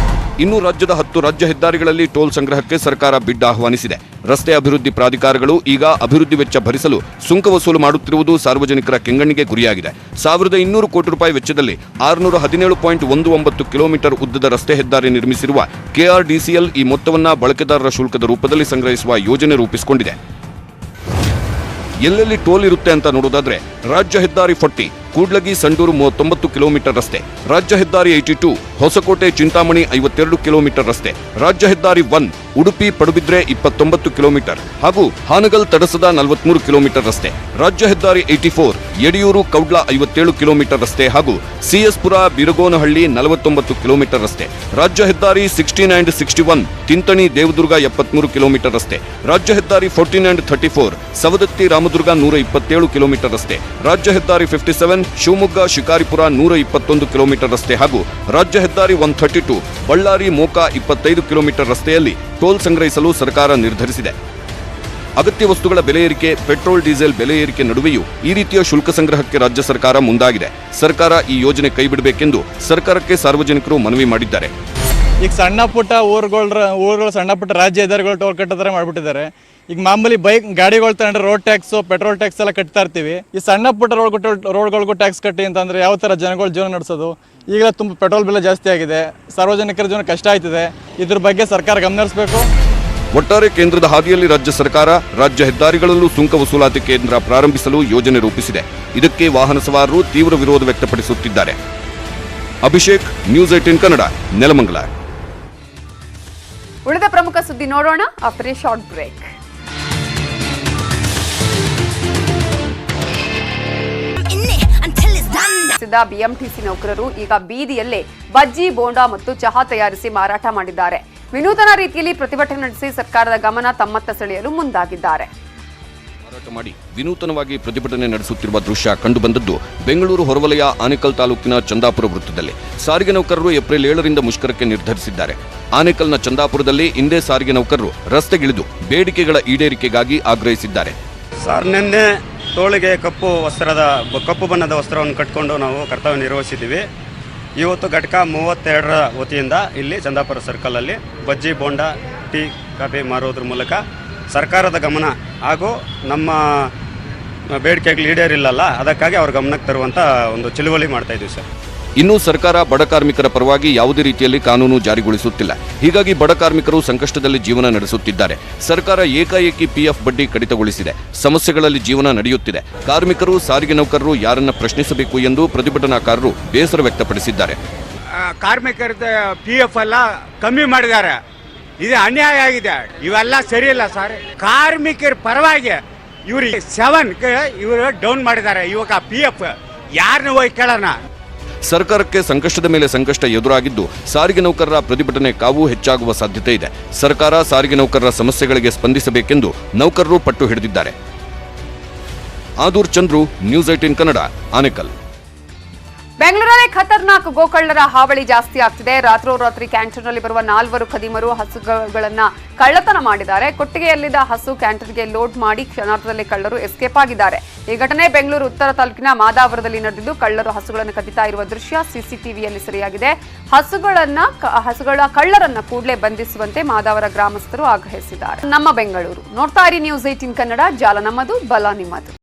ಇನ್ನು ರಾಜ್ಯದ 10 ರಾಜ್ಯ ಹೆದ್ದಾರಿಗಳಲ್ಲಿ ಟೋಲ್ ಸಂಗ್ರಹಕ್ಕೆ ಸರ್ಕಾರ ಬಿಡ್ ಆಹ್ವಾನಿಸಿದೆ. ರಸ್ತೆ ಅಭಿವೃದ್ಧಿ ಪ್ರಾಧಿಕಾರಗಳು ಈಗ ಅಭಿವೃದ್ಧಿ ವೆಚ್ಚ ಭರಿಸಲು ಸುಂಕ ವಸೂಲು ಮಾಡುತ್ತಿರುವುದು ಸಾರ್ವಜನಿಕರ ಕೆಂಗಣ್ಣಿಗೆ ಗುರಿಯಾಗಿದೆ. 1200 ಕೋಟಿ ರೂಪಾಯಿ ವೆಚ್ಚದಲ್ಲಿ 617.19 ಕಿಲೋಮೀಟರ್ ಉದ್ದದ ರಸ್ತೆ ಹೆದ್ದಾರಿ ನಿರ್ಮಿಸಿರುವ ಕೆಆರ್ಡಿಸಿಎಲ್ ಈ ಮೊತ್ತವನ್ನ ಬಳಕೆದಾರರ ಶುಲ್ಕದ ರೂಪದಲ್ಲಿ ಸಂಗ್ರಹಿಸುವ ಯೋಜನೆ ರೂಪಿಸಿಕೊಂಡಿದೆ. ಎಲ್ಲೆಲ್ಲಿ ಟೋಲ್ ಇರುತ್ತೆ ಅಂತ ನೋಡೋದಾದ್ರೆ ರಾಜ್ಯ ಹೆದ್ದಾರಿ 40 ಕೂಡ್ಲಗಿ ಸಂಡೂರು 39 ಕಿಲೋಮೀಟರ್ ರಸ್ತೆ, ರಾಜ್ಯ ಹೆದ್ದಾರಿ 82 ಹೊಸಕೋಟೆ ಚಿಂತಾಮಣಿ 52 ಕಿಲೋಮೀಟರ್ ರಸ್ತೆ, ರಾಜ್ಯ ಹೆದ್ದಾರಿ 1 ಉಡುಪಿ ಪಡುಬಿದ್ರೆ 29 ಕಿಲೋಮೀಟರ್ ಹಾಗೂ ಹಾನಗಲ್ ತಡಸದ 43 ಕಿಲೋಮೀಟರ್ ರಸ್ತೆ, ರಾಜ್ಯ ಹೆದ್ದಾರಿ 84 ಯಡಿಯೂರು ಕೌಡ್ಲ 57 ಕಿಲೋಮೀಟರ್ ರಸ್ತೆ ಹಾಗೂ ಸಿಎಸ್ಪುರ ಬಿರಗೋನಹಳ್ಳಿ 49 ಕಿಲೋಮೀಟರ್ ರಸ್ತೆ, ರಾಜ್ಯ ಹೆದ್ದಾರಿ 16 and 61 ತಿಂತಣಿ ದೇವದುರ್ಗ 73 ಕಿಲೋಮೀಟರ್ ರಸ್ತೆ, ರಾಜ್ಯ ಹೆದ್ದಾರಿ 14 and 34 ಸವದತ್ತಿ ರಾಮದುರ್ಗ 127 ಕಿಲೋಮೀಟರ್ ರಸ್ತೆ, ರಾಜ್ಯ ಹೆದ್ದಾರಿ 57 ಶಿವಮೊಗ್ಗ ಶಿಕಾರಿಪುರ 121 ಕಿಲೋಮೀಟರ್ ರಸ್ತೆ ಹಾಗೂ ರಾಜ್ಯ ಹೆದ್ದಾರಿ 132 ಬಳ್ಳಾರಿ ಮೋಕಾ 25 ಕಿಲೋಮೀಟರ್ ರಸ್ತೆಯಲ್ಲಿ ಟೋಲ್ ಸಂಗ್ರಹಿಸಲು ಸರ್ಕಾರ ನಿರ್ಧರಿಸಿದೆ. ಅಗತ್ಯ ವಸ್ತುಗಳ ಬೆಲೆ ಏರಿಕೆ, ಪೆಟ್ರೋಲ್ ಡೀಸೆಲ್ ಬೆಲೆ ಏರಿಕೆ ನಡುವೆಯೂ ಈ ರೀತಿಯ ಶುಲ್ಕ ಸಂಗ್ರಹಕ್ಕೆ ರಾಜ್ಯ ಸರ್ಕಾರ ಮುಂದಾಗಿದೆ. ಸರ್ಕಾರ ಈ ಯೋಜನೆ ಕೈಬಿಡಬೇಕೆಂದು ಸರ್ಕಾರಕ್ಕೆ ಸಾರ್ವಜನಿಕರು ಮನವಿ ಮಾಡಿದ್ದಾರೆ. ಈಗ ಸಣ್ಣ ಪುಟ್ಟ ಊರುಗಳು ಸಣ್ಣ ಪುಟ್ಟ ರಾಜ್ಯ ಹೆದ್ದಾರಿಗಳು ಟೋಲ್ ಕಟ್ಟೋ ಥರ ಮಾಡಿಬಿಟ್ಟಿದ್ದಾರೆ. ಈಗ ಮಾಮೂಲಿ ಗಾಡಿಗಳು ತಗೊಂಡ್ರೆ ರೋಡ್ ಟ್ಯಾಕ್ಸು ಪೆಟ್ರೋಲ್ ಟ್ಯಾಕ್ಸ್ ಎಲ್ಲ ಕಟ್ತಾ ಇರ್ತೀವಿ. ಈ ಸಣ್ಣ ಪುಟ್ಟ ರೋಡ್ಗಳಿಗೂ ಟ್ಯಾಕ್ಸ್ ಕಟ್ಟಿ ಅಂತಂದರೆ ಯಾವ ಥರ ಜನಗಳ ಜೀವನ ನಡೆಸೋದು? ಈಗ ತುಂಬ ಪೆಟ್ರೋಲ್ ಬೆಲೆ ಜಾಸ್ತಿ ಆಗಿದೆ, ಸಾರ್ವಜನಿಕರ ಜೀವನ ಕಷ್ಟ ಆಯ್ತಿದೆ. ಇದ್ರ ಬಗ್ಗೆ ಸರ್ಕಾರ ಗಮನ ಹರಿಸಬೇಕು. ಒಟ್ಟಾರೆ ಕೇಂದ್ರದ ಹಾದಿಯಲ್ಲಿ ರಾಜ್ಯ ಸರ್ಕಾರ ರಾಜ್ಯ ಹೆದ್ದಾರಿಗಳಲ್ಲೂ ಸುಂಕ ವಸೂಲಾತಿ ಕೇಂದ್ರ ಪ್ರಾರಂಭಿಸಲು ಯೋಜನೆ ರೂಪಿಸಿದೆ. ಇದಕ್ಕೆ ವಾಹನ ಸವಾರರು ತೀವ್ರ ವಿರೋಧ ವ್ಯಕ್ತಪಡಿಸುತ್ತಿದ್ದಾರೆ. ಅಭಿಷೇಕ್, ನ್ಯೂಸ್ 18 ಕನ್ನಡ, ನೆಲಮಂಗಲ. ಉಳಿದ ಪ್ರಮುಖ ಸುದ್ದಿ ನೋಡೋಣ ಆಫ್ಟರ್ ಎ ಶಾರ್ಟ್ ಬ್ರೇಕ್. ಮಾಡಿದ ಬಿಎಂಟಿಸಿ ನೌಕರರು ಈಗ ಬೀದಿಯಲ್ಲೇ ಬಜ್ಜಿ ಬೋಂಡಾ ಮತ್ತು ಚಹಾ ತಯಾರಿಸಿ ಮಾರಾಟ ಮಾಡಿದ್ದಾರೆ. ವಿನೂತನ ರೀತಿಯಲ್ಲಿ ಪ್ರತಿಭಟನೆ ನಡೆಸಿ ಸರ್ಕಾರದ ಗಮನ ತಮ್ಮತ್ತ ಸೆಳೆಯಲು ಮುಂದಾಗಿದ್ದಾರೆ. ಮಾರಾಟ ಮಾಡಿ ವಿನೂತನವಾಗಿ ಪ್ರತಿಭಟನೆ ನಡೆಸುತ್ತಿರುವ ದೃಶ್ಯ ಕಂಡುಬಂದದ್ದು ಬೆಂಗಳೂರು ಹೊರವಲಯ ಆನೇಕಲ್ ತಾಲೂಕಿನ ಚಂದಾಪುರ ವೃತ್ತದಲ್ಲಿ. ಸಾರಿಗೆ ನೌಕರರು ಏಪ್ರಿಲ್ 7ರಿಂದ ಮುಷ್ಕರಕ್ಕೆ ನಿರ್ಧರಿಸಿದ್ದಾರೆ. ಆನೇಕಲ್ನ ಚಂದಾಪುರದಲ್ಲಿ ಇಂದೇ ಸಾರಿಗೆ ನೌಕರರು ರಸ್ತೆಗಿಳಿದು ಬೇಡಿಕೆಗಳ ಈಡೇರಿಕೆಗಾಗಿ ಆಗ್ರಹಿಸಿದ್ದಾರೆ. ಸರ್, ನಿನ್ನೆ ತೋಳಿಗೆ ಕಪ್ಪು ಬಣ್ಣದ ವಸ್ತ್ರವನ್ನು ಕಟ್ಟಿಕೊಂಡು ನಾವು ಕರ್ತವ್ಯ ನಿರ್ವಹಿಸಿದ್ದೀವಿ. ಇವತ್ತು ಘಟಕ 32ರ ವತಿಯಿಂದ ಇಲ್ಲಿ ಚಂದಾಪುರ ಸರ್ಕಲಲ್ಲಿ ಬಜ್ಜಿ ಬೋಂಡಾ ಟೀ ಕಾಫಿ ಮಾರೋದ್ರ ಮೂಲಕ ಸರ್ಕಾರದ ಗಮನ ಹಾಗೂ ನಮ್ಮ ಬೇಡಿಕೆಗಳು ಈಡೇರಿಲ್ಲಲ್ಲ, ಅದಕ್ಕಾಗಿ ಅವ್ರ ಗಮನಕ್ಕೆ ತರುವಂಥ ಒಂದು ಚಳುವಳಿ ಮಾಡ್ತಾ ಇದ್ದೀವಿ ಸರ್. ಇನ್ನು ಸರ್ಕಾರ ಬಡ ಕಾರ್ಮಿಕರ ಪರವಾಗಿ ಯಾವುದೇ ರೀತಿಯಲ್ಲಿ ಕಾನೂನು ಜಾರಿಗೊಳಿಸುತ್ತಿಲ್ಲ. ಹೀಗಾಗಿ ಬಡ ಕಾರ್ಮಿಕರು ಸಂಕಷ್ಟದಲ್ಲಿ ಜೀವನ ನಡೆಸುತ್ತಿದ್ದಾರೆ. ಸರ್ಕಾರ ಏಕಾಏಕಿ ಪಿಎಫ್ ಬಡ್ಡಿ ಕಡಿತಗೊಳಿಸಿದೆ. ಸಮಸ್ಯೆಗಳಲ್ಲಿ ಜೀವನ ನಡೆಯುತ್ತಿದೆ. ಕಾರ್ಮಿಕರು, ಸಾರಿಗೆ ನೌಕರರು ಯಾರನ್ನ ಪ್ರಶ್ನಿಸಬೇಕು ಎಂದು ಪ್ರತಿಭಟನಾಕಾರರು ಬೇಸರ ವ್ಯಕ್ತಪಡಿಸಿದ್ದಾರೆ. ಕಾರ್ಮಿಕರದ PF ಎಲ್ಲ ಕಮ್ಮಿ ಮಾಡಿದ್ದಾರೆ. ಇದು ಅನ್ಯಾಯ ಆಗಿದೆ. ಇವೆಲ್ಲ ಸರಿ ಇಲ್ಲ ಸರ್. ಕಾರ್ಮಿಕರ ಪರವಾಗಿ ಇವ್ರಿಗೆ 7 ಇವರು ಡೌನ್ ಮಾಡಿದ್ದಾರೆ. ಇವಾಗ PF ಯಾರನ್ನ ಹೋಗಿ ಕೇಳೋಣ. ಸರ್ಕಾರಕ್ಕೆ ಸಂಕಷ್ಟದ ಮೇಲೆ ಸಂಕಷ್ಟ ಎದುರಾಗಿದ್ದು ಸಾರಿಗೆ ನೌಕರರ ಪ್ರತಿಭಟನೆ ಕಾವು ಹೆಚ್ಚಾಗುವ ಸಾಧ್ಯತೆ ಇದೆ. ಸರ್ಕಾರ ಸಾರಿಗೆ ನೌಕರರ ಸಮಸ್ಯೆಗಳಿಗೆ ಸ್ಪಂದಿಸಬೇಕೆಂದು ನೌಕರರು ಪಟ್ಟು ಹಿಡಿದಿದ್ದಾರೆ. ಆದೂರ್ ಚಂದ್ರು, ನ್ಯೂಸ್ 18 ಕನ್ನಡ, ಆನೇಕಲ್. ಬೆಂಗಳೂರಲ್ಲಿ ಖತರ್ನಾಕ್ ಗೋಕಳ್ಳರ ಹಾವಳಿ ಜಾಸ್ತಿ ಆಗ್ತಿದೆ. ರಾತ್ರೋರಾತ್ರಿ ಕ್ಯಾಂಟೀನ್ನಲ್ಲಿ ಬರುವ 4 ಖದೀಮರು ಹಸುಗಳನ್ನ ಕಳ್ಳತನ ಮಾಡಿದ್ದಾರೆ. ಕೊಟ್ಟಿಗೆಯಲ್ಲಿದ್ದ ಹಸು ಕ್ಯಾಂಟೀನ್ಗೆ ಲೋಡ್ ಮಾಡಿ ಕ್ಷಣಾರ್ಧದಲ್ಲಿ ಕಳ್ಳರು ಎಸ್ಕೇಪ್ ಆಗಿದ್ದಾರೆ. ಈ ಘಟನೆ ಬೆಂಗಳೂರು ಉತ್ತರ ತಾಲೂಕಿನ ಮಾದಾವರದಲ್ಲಿ ನಡೆದಿದ್ದು ಕಳ್ಳರು ಹಸುಗಳನ್ನು ಕದಿತಾ ಇರುವ ದೃಶ್ಯ ಸಿಸಿಟಿವಿಯಲ್ಲಿ ಸೆರೆಯಾಗಿದೆ. ಹಸುಗಳ ಕಳ್ಳರನ್ನ ಕೂಡಲೇ ಬಂಧಿಸುವಂತೆ ಮಾದಾವರ ಗ್ರಾಮಸ್ಥರು ಆಗ್ರಹಿಸಿದ್ದಾರೆ. ನಮ್ಮ ಬೆಂಗಳೂರು ನೋಡ್ತಾ ಇರಿ ನ್ಯೂಸ್ 18 ಕನ್ನಡ, ಜಾಲ ನಮ್ಮದು, ಬಲ ನಿಮ್ಮದು.